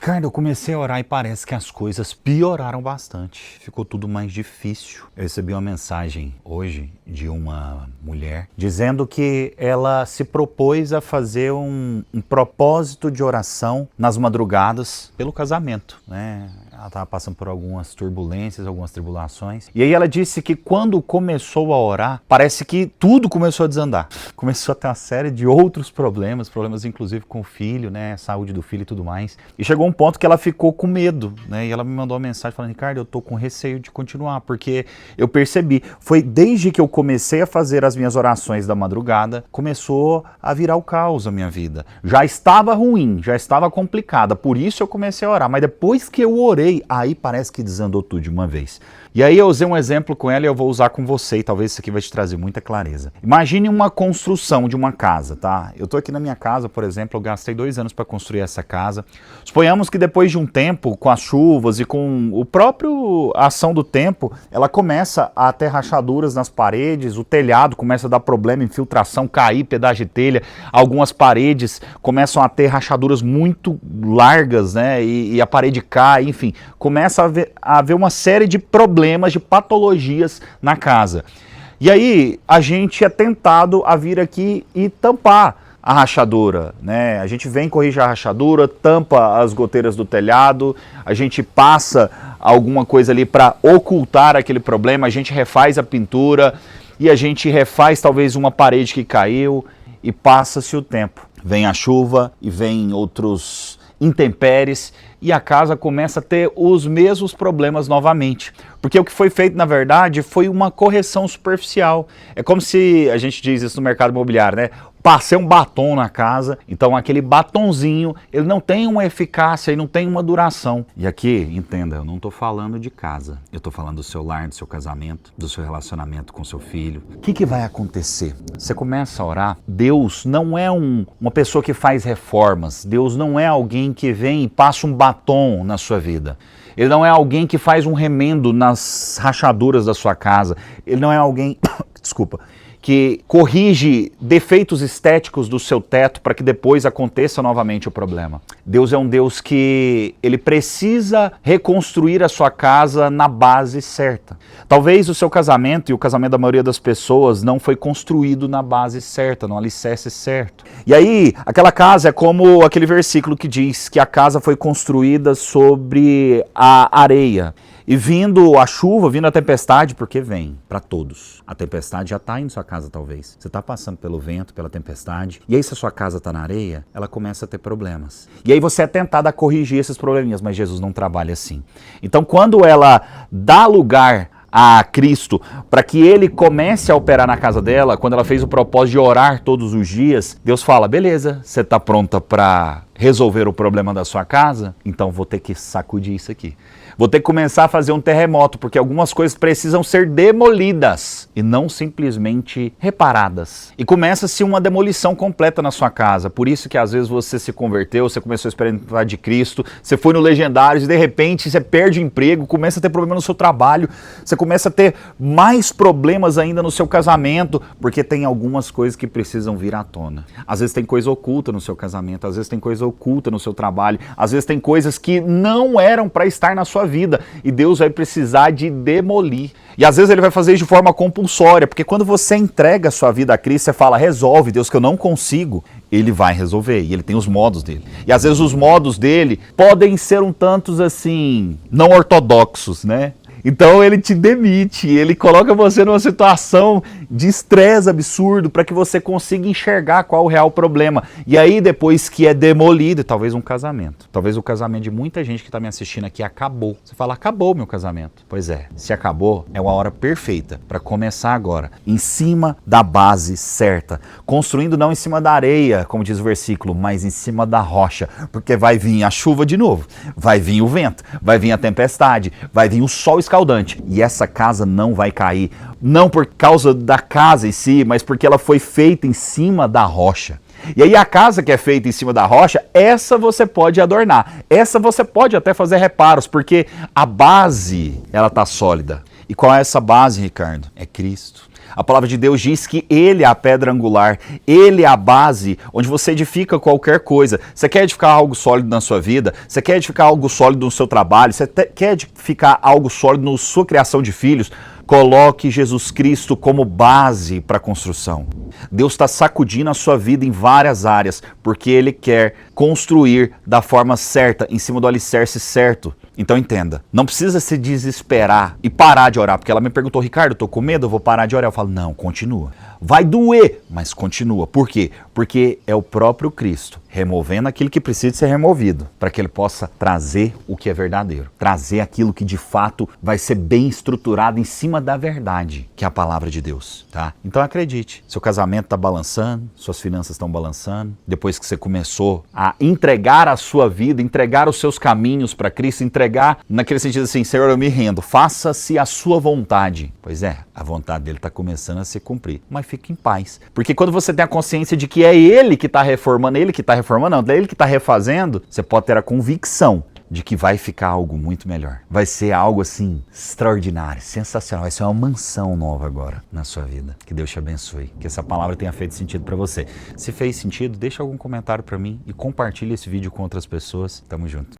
Ricardo, eu comecei a orar e parece que as coisas pioraram bastante. Ficou tudo mais difícil. Eu recebi uma mensagem hoje de uma mulher dizendo que ela se propôs a fazer um propósito de oração nas madrugadas pelo casamento, né? Ela estava passando por algumas turbulências, algumas tribulações. E aí ela disse que quando começou a orar, parece que tudo começou a desandar. Começou a ter uma série de outros problemas inclusive com o filho, né? Saúde do filho e tudo mais. E chegou um ponto que ela ficou com medo, né? E ela me mandou uma mensagem falando: Ricardo, eu tô com receio de continuar, porque eu percebi, foi desde que eu comecei a fazer as minhas orações da madrugada, começou a virar o caos a minha vida. Já estava ruim, já estava complicada, por isso eu comecei a orar. Mas depois que eu orei, aí parece que desandou tudo de uma vez. E aí eu usei um exemplo com ela e eu vou usar com você, e talvez isso aqui vai te trazer muita clareza. Imagine uma construção de uma casa, tá? Eu tô aqui na minha casa, por exemplo, eu gastei 2 anos para construir essa casa. Suponhamos que depois de um tempo, com as chuvas e com o próprio ação do tempo, ela começa a ter rachaduras nas paredes, o telhado começa a dar problema, infiltração, cair, pedaço de telha, algumas paredes começam a ter rachaduras muito largas, né? E a parede cai, enfim, começa a haver uma série de problemas, de patologias na casa. E aí a gente é tentado a vir aqui e tampar a rachadura, né? A gente vem, corrige a rachadura, tampa as goteiras do telhado, a gente passa alguma coisa ali para ocultar aquele problema, a gente refaz a pintura e a gente refaz talvez uma parede que caiu e passa-se o tempo. Vem a chuva e vem outros intempéries e a casa começa a ter os mesmos problemas novamente. Porque o que foi feito, na verdade, foi uma correção superficial. É como se, a gente diz isso no mercado imobiliário, né? Passei um batom na casa, então aquele batonzinho, ele não tem uma eficácia e não tem uma duração. E aqui, entenda, eu não estou falando de casa. Eu estou falando do seu lar, do seu casamento, do seu relacionamento com seu filho. O que vai acontecer? Você começa a orar, Deus não é uma pessoa que faz reformas. Deus não é alguém que vem e passa um batom na sua vida. Ele não é alguém que faz um remendo nas rachaduras da sua casa. Ele não é alguém, desculpa, que corrige defeitos estéticos do seu teto para que depois aconteça novamente o problema. Deus é um Deus que ele precisa reconstruir a sua casa na base certa. Talvez o seu casamento e o casamento da maioria das pessoas não foi construído na base certa, no alicerce certo. E aí, aquela casa é como aquele versículo que diz que a casa foi construída sobre a areia. E vindo a chuva, vindo a tempestade, porque vem para todos. A tempestade já está em sua casa talvez. Você está passando pelo vento, pela tempestade. E aí se a sua casa está na areia, ela começa a ter problemas. E aí você é tentado a corrigir esses probleminhas, mas Jesus não trabalha assim. Então quando ela dá lugar a Cristo, para que ele comece a operar na casa dela, quando ela fez o propósito de orar todos os dias, Deus fala: beleza, você está pronta para resolver o problema da sua casa? Então vou ter que sacudir isso aqui. Vou ter que começar a fazer um terremoto, porque algumas coisas precisam ser demolidas e não simplesmente reparadas. E começa-se uma demolição completa na sua casa. Por isso que às vezes você se converteu, você começou a experimentar de Cristo, você foi no Legendários e de repente você perde o emprego, começa a ter problema no seu trabalho, você começa a ter mais problemas ainda no seu casamento, porque tem algumas coisas que precisam vir à tona. Às vezes tem coisa oculta no seu casamento, às vezes tem coisa oculta no seu trabalho, às vezes tem coisas que não eram para estar na sua vida e Deus vai precisar de demolir. E às vezes ele vai fazer isso de forma compulsória, porque quando você entrega a sua vida a Cristo, você fala: resolve, Deus, que eu não consigo. Ele vai resolver e ele tem os modos dele. E às vezes os modos dele podem ser um tantos assim, não ortodoxos, né? Então ele te demite, ele coloca você numa situação de estresse absurdo para que você consiga enxergar qual o real problema. E aí depois que é demolido, talvez um casamento, talvez o casamento de muita gente que está me assistindo aqui acabou. Você fala: acabou meu casamento. Pois é, se acabou, é uma hora perfeita para começar agora, em cima da base certa. Construindo não em cima da areia, como diz o versículo, mas em cima da rocha. Porque vai vir a chuva de novo, vai vir o vento, vai vir a tempestade, vai vir o sol escaldante. E essa casa não vai cair, não por causa da casa em si, mas porque ela foi feita em cima da rocha. E aí a casa que é feita em cima da rocha, essa você pode adornar, essa você pode até fazer reparos, porque a base, ela tá sólida. E qual é essa base, Ricardo? É Cristo. A palavra de Deus diz que Ele é a pedra angular, Ele é a base onde você edifica qualquer coisa. Você quer edificar algo sólido na sua vida? Você quer edificar algo sólido no seu trabalho? Você quer edificar algo sólido na sua criação de filhos? Coloque Jesus Cristo como base para a construção. Deus está sacudindo a sua vida em várias áreas, porque Ele quer construir da forma certa, em cima do alicerce certo. Então entenda, não precisa se desesperar e parar de orar, porque ela me perguntou, Ricardo, eu tô com medo, eu vou parar de orar. Eu falo, não, continua. Vai doer, mas continua. Por quê? Porque é o próprio Cristo removendo aquilo que precisa ser removido, para que Ele possa trazer o que é verdadeiro, trazer aquilo que de fato vai ser bem estruturado em cima da verdade, que é a palavra de Deus, tá? Então acredite, seu casamento está balançando, suas finanças estão balançando, depois que você começou a entregar a sua vida, entregar os seus caminhos para Cristo, entregar naquele sentido assim, Senhor, eu me rendo, faça-se a sua vontade. Pois é, a vontade dele está começando a se cumprir, mas fique em paz, porque quando você tem a consciência de que é Ele que está reformando, Ele que está reformando, não, é Ele que está refazendo, você pode ter a convicção de que vai ficar algo muito melhor. Vai ser algo assim, extraordinário, sensacional. Vai ser uma mansão nova agora na sua vida. Que Deus te abençoe. Que essa palavra tenha feito sentido para você. Se fez sentido, deixa algum comentário para mim e compartilhe esse vídeo com outras pessoas. Tamo junto.